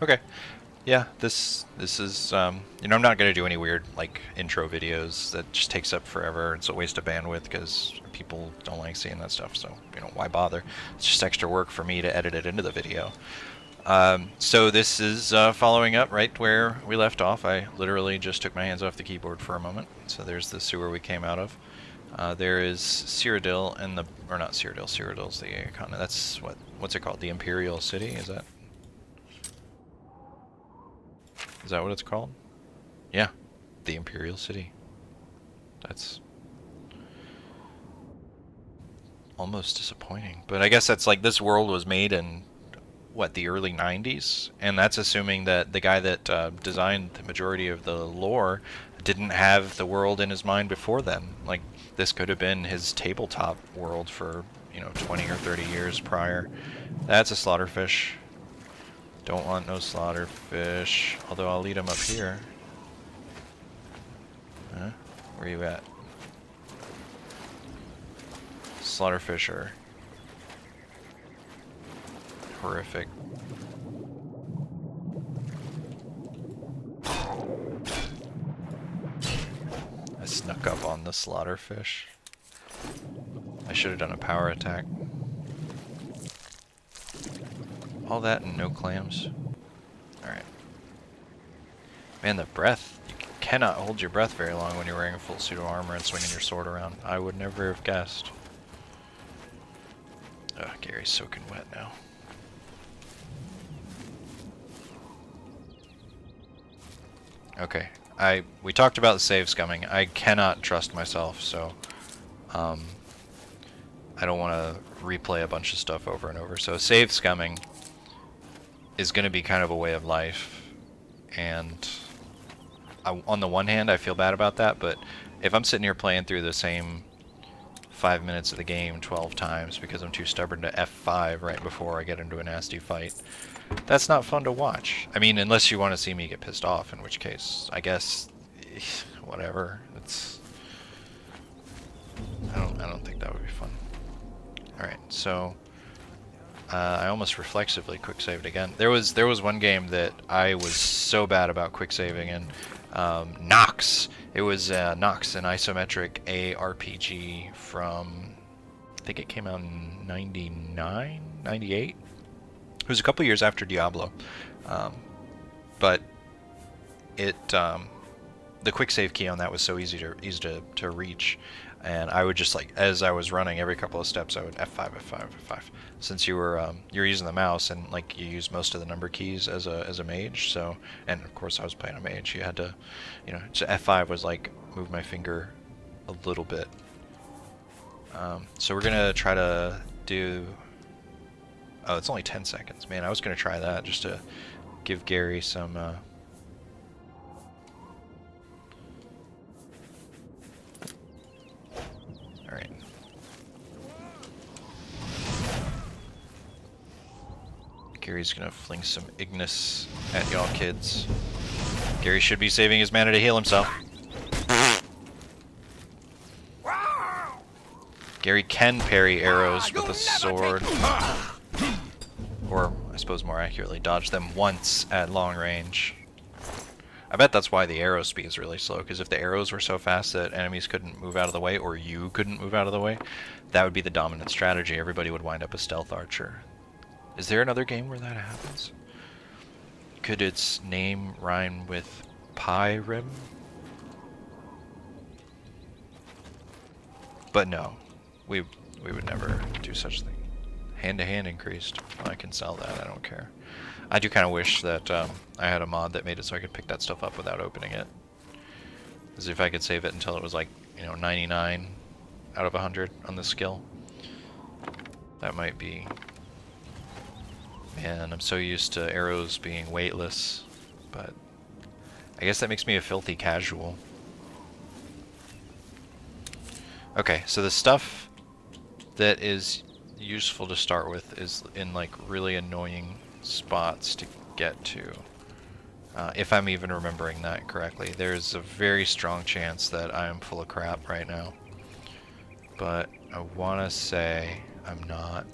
Okay. Yeah, this is you know, I'm not gonna do any weird like intro videos that just takes up forever. It's a waste of bandwidth because people don't like seeing that stuff. So you know, why bother? It's just extra work for me to edit it into the video. So this is following up right where we left off. I literally just took my hands off the keyboard for a moment. So there's the sewer we came out of. There is Cyrodiil and the, or not Cyrodiil. Cyrodiil's the continent. That's what's it called? The Imperial City? Is that what it's called? Yeah, the Imperial City. That's almost disappointing. But I guess that's like this world was made in what, the early 90s, and that's assuming that the guy that designed the majority of the lore didn't have the world in his mind before then. Like this could have been his tabletop world for, you know, 20 or 30 years prior. That's a slaughterfish. Don't want no slaughterfish. Although I'll lead him up here. Huh? Where you at? Slaughterfish are horrific. I snuck up on the slaughterfish. I should have done a power attack. All that and no clams. Alright. Man, the breath. You cannot hold your breath very long when you're wearing a full suit of armor and swinging your sword around. I would never have guessed. Ugh, Gary's soaking wet now. Okay. We talked about the save scumming. I cannot trust myself, so I don't want to replay a bunch of stuff over and over. So save scumming is going to be kind of a way of life, and on the one hand I feel bad about that, but if I'm sitting here playing through the same 5 minutes of the game 12 times because I'm too stubborn to F5 right before I get into a nasty fight, that's not fun to watch. I mean, unless you want to see me get pissed off, in which case, I guess, whatever. I don't think that would be fun. Alright, so I almost reflexively quick saved again. There was one game that I was so bad about quick saving in, Nox. It was Nox, an isometric ARPG from, I think it came out in 99, 98. It was a couple years after Diablo, but it the quick save key on that was so easy to reach, and I would just, like, as I was running every couple of steps, I would F5, F5, F5. Since you're using the mouse and like you use most of the number keys as a mage, so, and of course I was playing a mage, you had to, you know, so F5 was like move my finger a little bit. So we're gonna try to do. Oh, it's only 10 seconds. Man, I was going to try that just to give Garry some... Alright. Gary's going to fling some Ignis at y'all kids. Garry should be saving his mana to heal himself. Garry can parry arrows with a sword. Or, I suppose more accurately, dodge them once at long range. I bet that's why the arrow speed is really slow, because if the arrows were so fast that enemies couldn't move out of the way, or you couldn't move out of the way, that would be the dominant strategy. Everybody would wind up a stealth archer. Is there another game where that happens? Could its name rhyme with Pyrim? But no, we would never do such a thing. Hand-to-hand increased. Well, I can sell that, I don't care. I do kind of wish that I had a mod that made it so I could pick that stuff up without opening it. As if I could save it until it was like, you know, 99 out of 100 on this skill. That might be... Man, I'm so used to arrows being weightless, but I guess that makes me a filthy casual. Okay, so the stuff that is useful to start with is in like really annoying spots to get to. If I'm even remembering that correctly. There's a very strong chance that I am full of crap right now. But I want to say I'm not.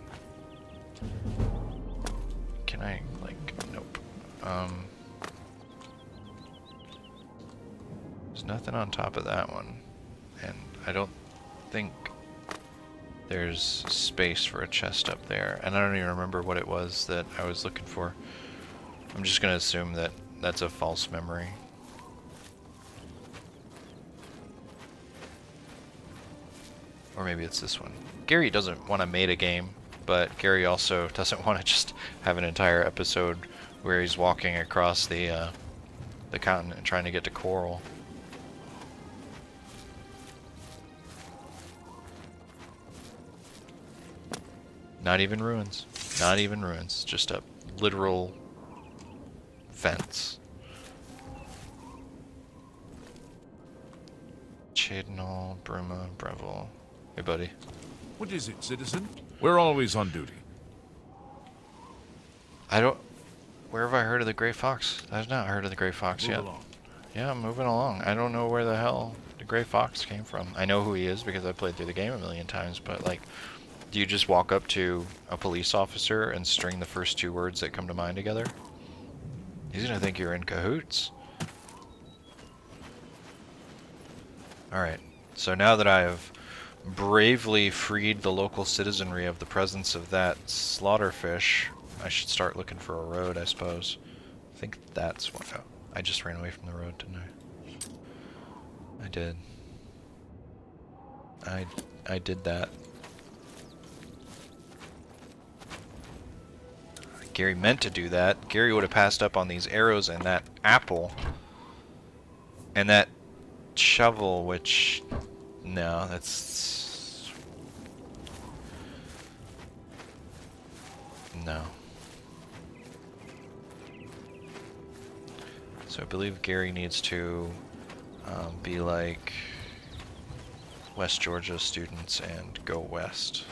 Can I, like, nope. There's nothing on top of that one. And I don't think there's space for a chest up there. And I don't even remember what it was that I was looking for. I'm just going to assume that that's a false memory. Or maybe it's this one. Garry doesn't want to mate a game, but Garry also doesn't want to just have an entire episode where he's walking across the continent trying to get to coral. Not even ruins. Not even ruins. Just a literal fence. Chadnall, Bruma, Breville. Hey, buddy. What is it, citizen? We're always on duty. I don't... Where have I heard of the Grey Fox? I've not heard of the Grey Fox Move yet. along. Yeah, I'm moving along. I don't know where the hell the Grey Fox came from. I know who he is because I played through the game a million times, but like, do you just walk up to a police officer and string the first two words that come to mind together? He's gonna think you're in cahoots. Alright, so now that I have bravely freed the local citizenry of the presence of that slaughterfish, I should start looking for a road, I suppose. I think that's what... Oh, I just ran away from the road, didn't I? I did. I did that. Garry meant to do that. Garry would have passed up on these arrows and that apple. And that shovel, which... No, that's... No. So I believe Garry needs to be like West Georgia students and go west.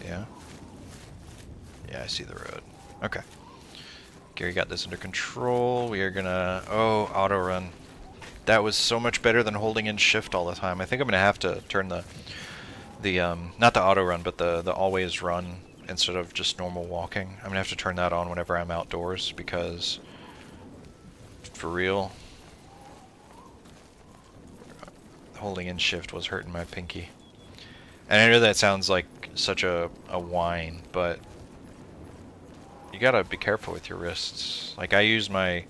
Yeah? Yeah, I see the road. Okay. Garry got this under control. We are gonna... Oh, auto run. That was so much better than holding in shift all the time. I think I'm gonna have to turn the not the auto run, but the always run instead of just normal walking. I'm gonna have to turn that on whenever I'm outdoors because, for real, holding in shift was hurting my pinky. And I know that sounds like such a whine, but you gotta be careful with your wrists. Like, I use my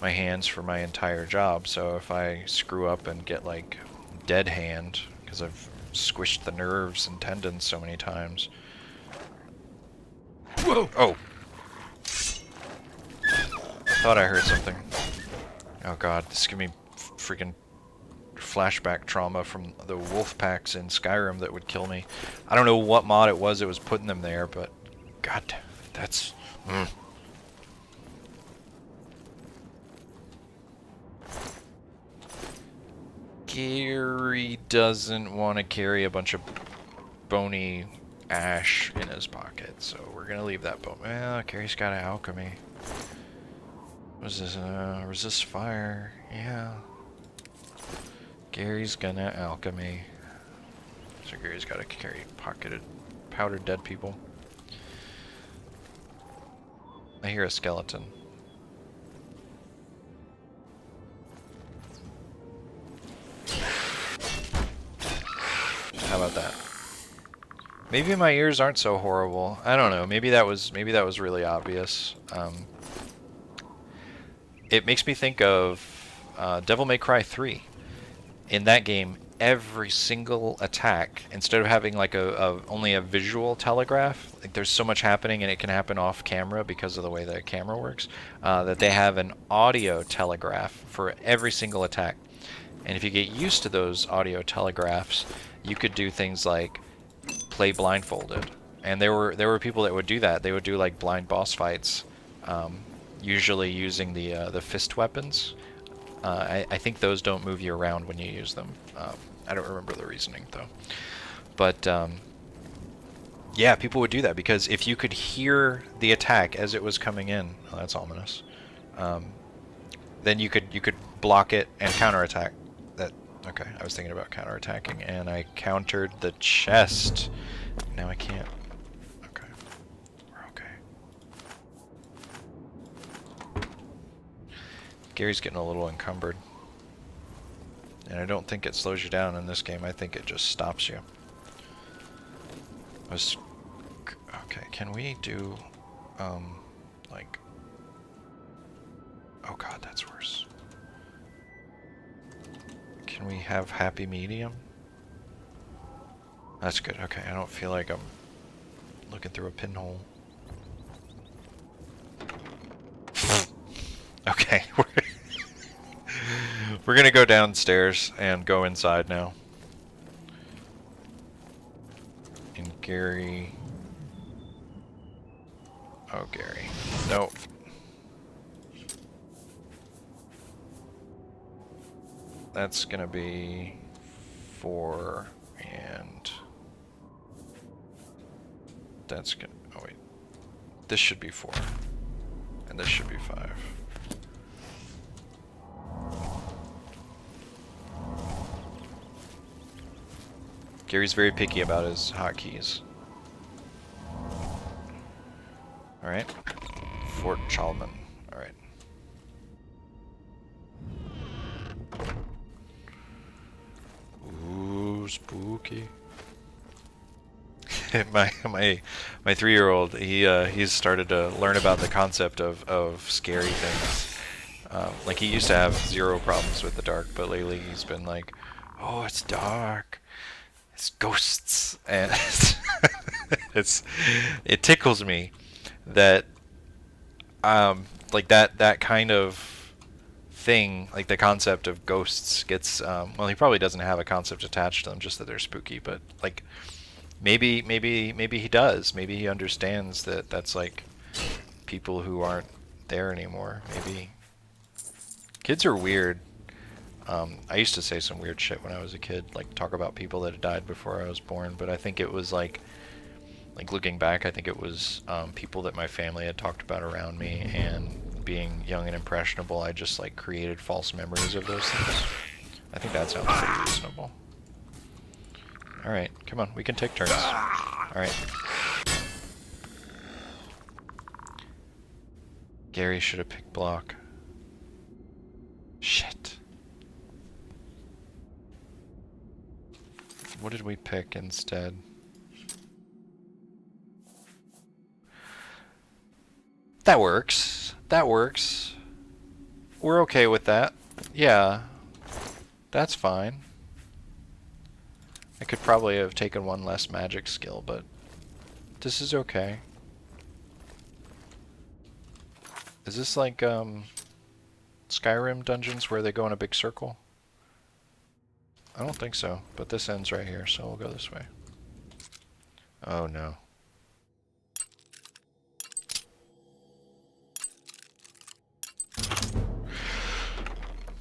hands for my entire job, so if I screw up and get like dead hand because I've squished the nerves and tendons so many times. Whoa! Oh! Thought I heard something. Oh god, this is giving me freaking flashback trauma from the wolf packs in Skyrim that would kill me. I don't know what mod it was putting them there, but god, that's... Garry doesn't want to carry a bunch of bony ash in his pocket, so we're gonna leave that bone. Well, Garry's got an alchemy. What's this? Resist fire. Yeah. Garry's gonna alchemy. So Garry's got to carry pocketed powdered dead people. I hear a skeleton. How about that? Maybe my ears aren't so horrible. I don't know. Maybe that was really obvious. It makes me think of Devil May Cry 3. In that game, every single attack, instead of having like only a visual telegraph, like there's so much happening and it can happen off camera because of the way the camera works, that they have an audio telegraph for every single attack. And if you get used to those audio telegraphs, you could do things like play blindfolded. And there were people that would do that. They would do like blind boss fights, usually using the fist weapons. I think those don't move you around when you use them. I don't remember the reasoning though. But yeah, people would do that because if you could hear the attack as it was coming in, oh, that's ominous. Then you could block it and counterattack. Okay, I was thinking about counterattacking, and I countered the chest. Now I can't. Okay. Gary's getting a little encumbered. And I don't think it slows you down in this game. I think it just stops you. Okay, can we do, like... Oh god, that's worse. Can we have happy medium? That's good. Okay, I don't feel like I'm looking through a pinhole. Okay, we're gonna go downstairs and go inside now. And Gary... Oh, Gary. No. That's gonna be 4, and... That's gonna... Oh, wait. This should be 4. And this should be 5. Gary's very picky about his hotkeys. Alright. Fort Chalman. Alright. Ooh, spooky. my 3-year-old, he's started to learn about the concept of scary things. Like, he used to have 0 problems with the dark, but lately he's been like, oh, it's dark. It's ghosts. And it tickles me that like that kind of thing, like the concept of ghosts gets well, he probably doesn't have a concept attached to them, just that they're spooky, but like maybe he does. Maybe he understands that that's like people who aren't there anymore. Maybe kids are weird. I used to say some weird shit when I was a kid, like talk about people that had died before I was born, but I think it was like looking back, I think it was people that my family had talked about around me, and being young and impressionable, I just like created false memories of those things. I think that sounds pretty reasonable. Alright, come on, we can take turns. Alright. Gary should have picked block. Shit. What did we pick instead? That works. That works. We're okay with that. Yeah. That's fine. I could probably have taken 1 less magic skill, but this is okay. Is this like Skyrim dungeons where they go in a big circle? I don't think so, but this ends right here, so we'll go this way. Oh no.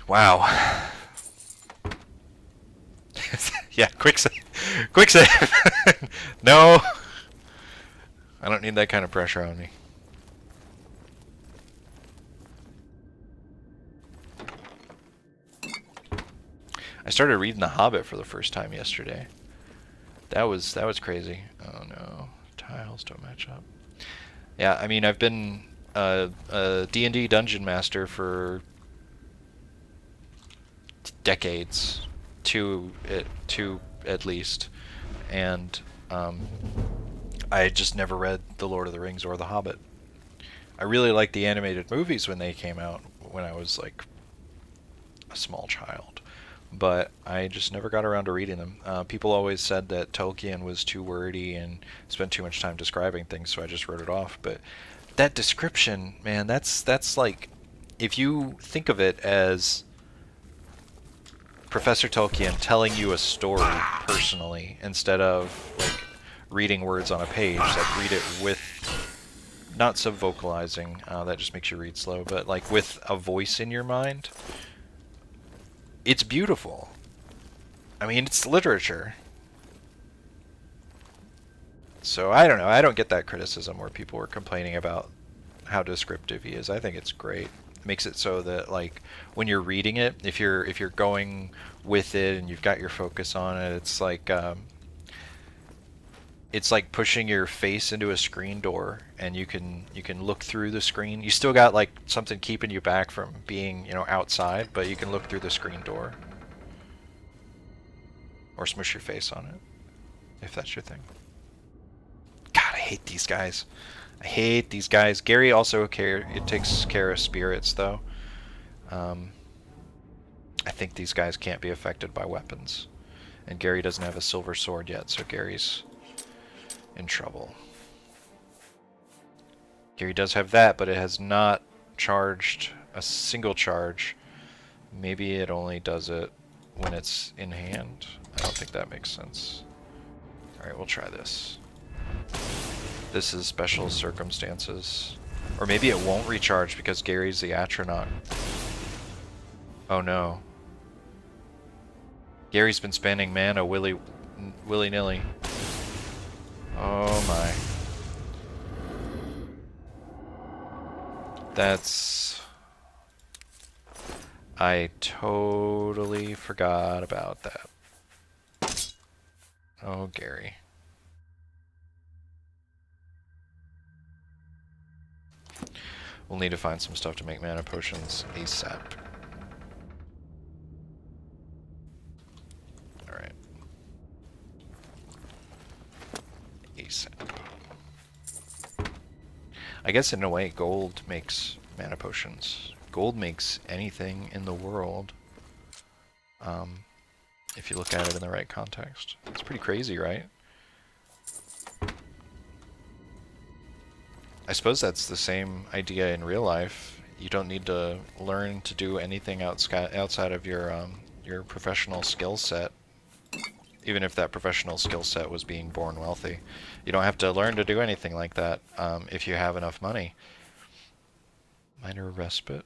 Wow. Yeah, quick save. Quick save. No. I don't need that kind of pressure on me. I started reading The Hobbit for the first time yesterday. That was crazy. Oh no, tiles don't match up. Yeah, I mean, I've been a D&D dungeon master for decades, two at least, and I just never read The Lord of the Rings or The Hobbit. I really liked the animated movies when they came out when I was like a small child, but I just never got around to reading them. People always said that Tolkien was too wordy and spent too much time describing things, so I just wrote it off. But that description, man, that's like, if you think of it as Professor Tolkien telling you a story personally instead of like reading words on a page, like read it with, not sub-vocalizing, that just makes you read slow, but like with a voice in your mind, it's beautiful. I mean, it's literature. So I don't know, I don't get that criticism where people were complaining about how descriptive he is. I think it's great. It makes it so that like when you're reading it, if you're going with it and you've got your focus on it, it's like it's like pushing your face into a screen door, and you can look through the screen. You still got like something keeping you back from being, you know, outside, but you can look through the screen door. Or smush your face on it, if that's your thing. God, I hate these guys. I hate these guys. Garry also it takes care of spirits, though. I think these guys can't be affected by weapons. And Garry doesn't have a silver sword yet, so Garry's in trouble. Garry does have that, but it has not charged a single charge. Maybe it only does it when it's in hand. I don't think that makes sense. Alright, we'll try this. This is special circumstances. Or maybe it won't recharge because Garry's the Atronach. Oh no. Garry's been spending mana willy-nilly. Oh my. That's... I totally forgot about that. Oh, Garry. We'll need to find some stuff to make mana potions ASAP. Alright. ASAP. I guess in a way gold makes mana potions. Gold makes anything in the world. If you look at it in the right context. It's pretty crazy, right? I suppose that's the same idea in real life. You don't need to learn to do anything outside of your professional skill set. Even if that professional skill set was being born wealthy. You don't have to learn to do anything like that if you have enough money. Minor respite.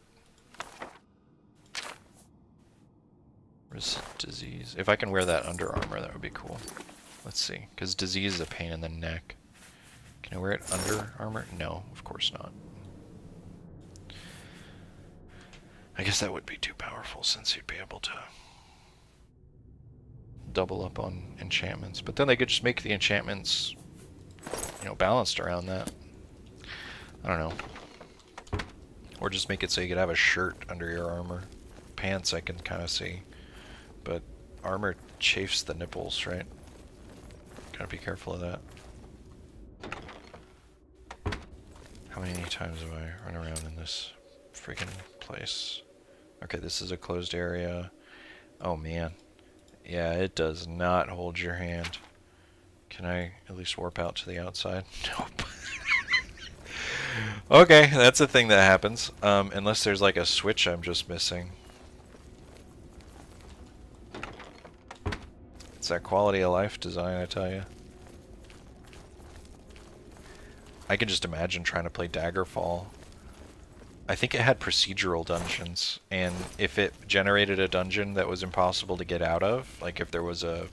Disease. If I can wear that under armor, that would be cool. Let's see, because disease is a pain in the neck. Can I wear it under armor? No, of course not. I guess that would be too powerful since you'd be able to double up on enchantments. But then they could just make the enchantments, you know, balanced around that. I don't know. Or just make it so you could have a shirt under your armor. Pants I can kind of see. But armor chafes the nipples, right? Gotta be careful of that. How many times have I run around in this freaking place? Okay, this is a closed area. Oh man. Yeah, it does not hold your hand. Can I at least warp out to the outside? Nope. Okay, that's a thing that happens. Unless there's like a switch I'm just missing. It's that quality of life design, I tell you. I can just imagine trying to play Daggerfall. I think it had procedural dungeons, and if it generated a dungeon that was impossible to get out of, like if there was a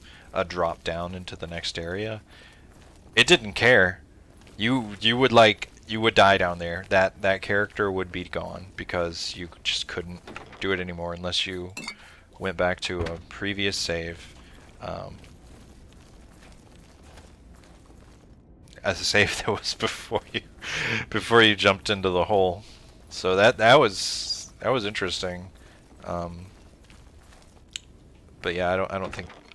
drop down into the next area, it didn't care. You would die down there. That character would be gone because you just couldn't do it anymore unless you went back to a previous save. As a save that was before you jumped into the hole. So that was interesting. But yeah, I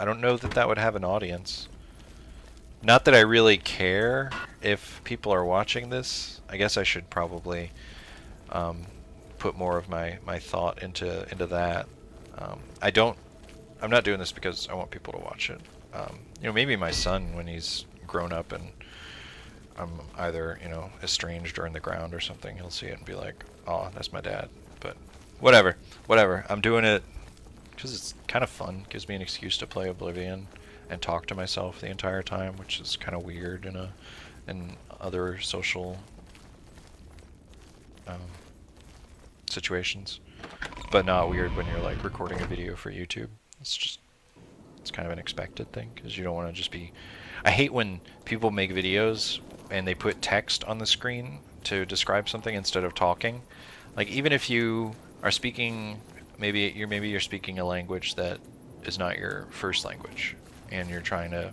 don't know that would have an audience. Not that I really care if people are watching this. I guess I should probably put more of my thought into that. I'm not doing this because I want people to watch it. You know, maybe my son, when he's grown up and I'm either, you know, estranged or in the ground or something, he'll see it and be like, oh, that's my dad. But whatever. I'm doing it because it's kind of fun. It gives me an excuse to play Oblivion and talk to myself the entire time, which is kind of weird in other social situations. But not weird when you're like recording a video for YouTube. It's kind of an expected thing because you don't want to just be... I hate when people make videos and they put text on the screen to describe something instead of talking. Like, even if you are speaking, maybe you're speaking a language that is not your first language, and you're trying to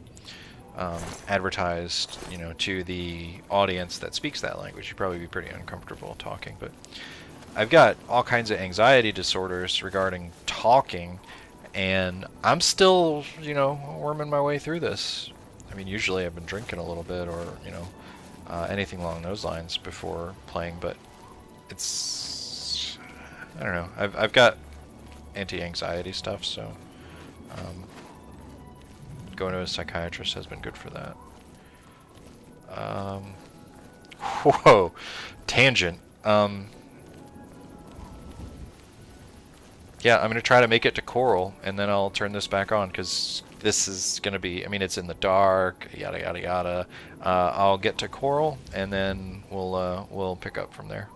advertised, you know, to the audience that speaks that language, you'd probably be pretty uncomfortable talking. But I've got all kinds of anxiety disorders regarding talking, and I'm still, you know, worming my way through this. I mean, usually I've been drinking a little bit, or, you know, anything along those lines before playing, but it's, I don't know. I've got anti-anxiety stuff, so going to a psychiatrist has been good for that. Whoa, tangent. Yeah, I'm going to try to make it to Coral, and then I'll turn this back on, because this is going to be, I mean, it's in the dark, yada, yada, yada. I'll get to Coral, and then we'll pick up from there.